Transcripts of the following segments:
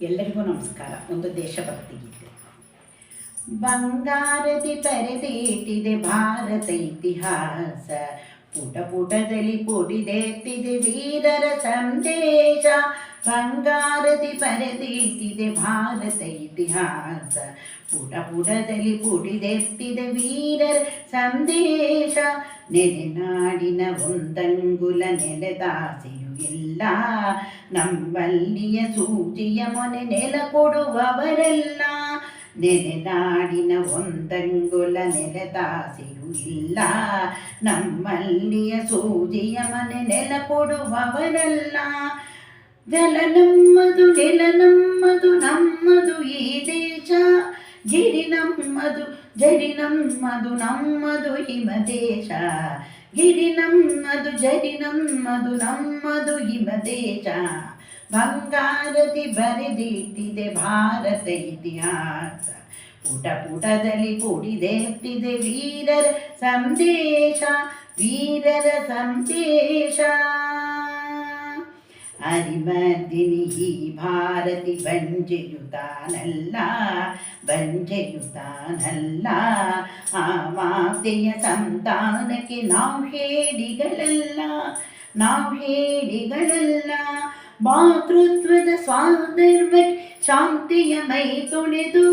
ಎಲ್ಲರಿಗೂ ನಮಸ್ಕಾರ. ಒಂದು ದೇಶಭಕ್ತಿ ಗೀತೆ. ಬಂಗಾರದಿ ಪರದೇಟಿದೆ ಭಾರತ ಇತಿಹಾಸ, ಪುಟ ಪುಟದಲ್ಲಿ ಪುಡಿದೆತ್ತಿದೆ ವೀರರ ಸಂದೇಶ. ಬಂಗಾರದಿ ಪರದೇಟಿದೆ ಭಾರತ ಇತಿಹಾಸ, ಪುಟ ಪುಟದಲ್ಲಿ ಪುಡಿದೆತ್ತಿದೆ ವೀರರ ಸಂದೇಶ. ನೆಲೆನಾಡಿನ ಒಂದಂಗುಲ ನೆಲದಾಸೆಯು ಇಲ್ಲ, ನಮ್ಮಲ್ಲಿಯ ಸೂಜಿಯ ಮೊನೆ ನೆಲ ಕೊಡುವವರೆಲ್ಲ. ನೆಲೆನಾಡಿನ ಒಂದಂಗುಲ ನೆಲದಾಸೆಯು ಇಲ್ಲ, ನಮ್ಮಲ್ಲಿಯ ಸೂಜಿಯ ಮನೆ ನೆಲ ಕೊಡುವವರೆಲ್ಲ. ಜಲ ನಮ್ಮದು, ನೆಲ ನಮ್ಮದು, ನಮ್ಮದು ಈ ದೇಶ. ಗಿರಿ ನಮ್ಮದು, ಜರಿ ನಮ್ಮದು, ನಮ್ಮದು ಹಿಮ ದೇಶ. ಗಿರಿ ನಮ್ಮದು, ಜರಿ ನಮ್ಮದು, ನಮ್ಮದು ಹಿಮ ದೇಶ. ಬಂಗಾರದಿ ಬರೆದಿಟ್ಟಿದೆ ಭಾರತ ಇತಿಹಾಸ, ಪುಟ ಪುಟದಲ್ಲಿ ಪುಡಿದೆತ್ತಿದೆ ವೀರರ ಸಂದೇಶ, ವೀರರ ಸಂದೇಶ. ಅರಿಮರ್ದಿನಿ ಈ ಭಾರತಿ ಬಂಜೆಯುತ್ತಾನಲ್ಲ, ಬಂಜೆಯುತ್ತಾನಲ್ಲ. ಆ ಮಾತೆಯ ಸಂತಾನಕ್ಕೆ ನಾವು ಹೇಡಿಗಳಲ್ಲ, ನಾವು ಹೇಡಿಗಳಲ್ಲ. ಮಾತೃತ್ವದ ಸ್ವಾತಂತ್ರ್ಯ ಶಾಂತಿಯ ಮೈ ತೊಳೆದು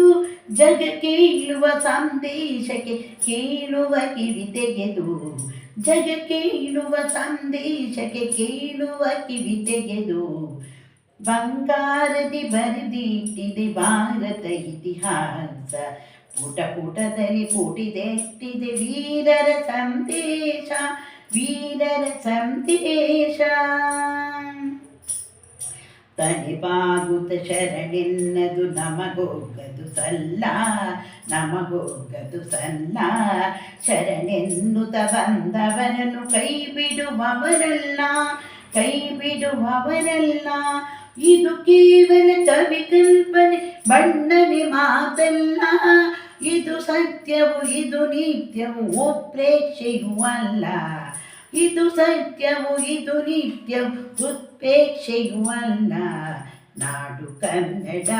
ಜಗ ಕೇಳುವ ಸಂದೇಶಕ್ಕೆ ಕೇಳುವ ಕಿವಿ ತೆಗೆದು, ಜಗ ಕೇಳುವ ಸಂದೇಶಕ್ಕೆ ಕೇಳುವ ಕಿವಿ ತೆಗೆದು. ಬಂಗಾರದಿ ಬರೆದಿಟ್ಟಿದೆ ಭಾರತ ಇತಿಹಾಸ, ಪುಟ ಪುಟದಲ್ಲಿ ಪುಟಿದೆಟ್ಟಿದೆ ವೀರರ ಸಂದೇಶ, ವೀರರ ಸಂದೇಶ. ತಲೆಬಾಗುತ್ತ ಶರಣೆನ್ನದು ನಮಗೋಗದು ಸಲ್ಲ, ನಮಗೋಗದು ಸಲ್ಲ. ಶರಣೆನ್ನುತ್ತ ಬಂದವರನ್ನು ಕೈ ಬಿಡುವವರಲ್ಲ, ಕೈ ಬಿಡುವವರಲ್ಲ. ಇದು ಕೇವಲ ಕವಿ ಕಲ್ಪನೆ, ಬಣ್ಣನೆ ಮಾತಲ್ಲ. ಇದು ಸತ್ಯವು, ಇದು ನಿತ್ಯವು, ಉತ್ಪ್ರೇಕ್ಷೆಯೂ ಅಲ್ಲ. ಇದು ಸತ್ಯವು, ಇದು ನಿತ್ಯವು, ಉತ್ಪ್ರೇಕ್ಷೆಯೂ ಅಲ್ಲ. ನಾಡು ಕನ್ನಡ,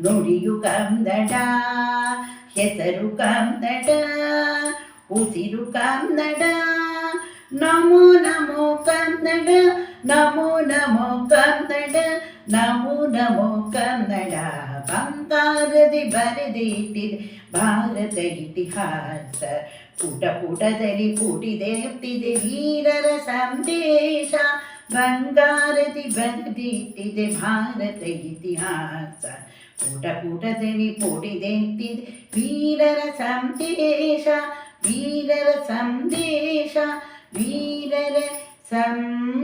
ನುಡಿಯು ಕನ್ನಡ, ಹೆಸರು ಕನ್ನಡ, ಉಸಿರು ಕನ್ನಡ. ನಮೋ ನಮೋ ಕನ್ನಡ, ನಮೋ ನಮೋ ಕನ್ನಡ, ನಮೋ ನಮೋ ಕನ್ನಡ. ಬಂಗಾರದಿ ಬರೆದಿಟ್ಟಿದೆ ಭಾರತ ಇತಿಹಾಸ, ಪುಟ ಪುಟದಲ್ಲಿ ಪುಟಿದೆತ್ತಿದೆ ವೀರರ ಸಂದೇಶ. ಬಂಗಾರದಿ ಬರೆದಿಟ್ಟಿದೆ ಭಾರತ ಇತಿಹಾಸ, ಪುಟ ಪುಟದಲ್ಲಿ ಪುಟಿದೆತ್ತಿದೆ ವೀರರ ಸಂದೇಶ, ವೀರರ ಸಂದೇಶ, ವೀರರ ಸಂದೇಶ.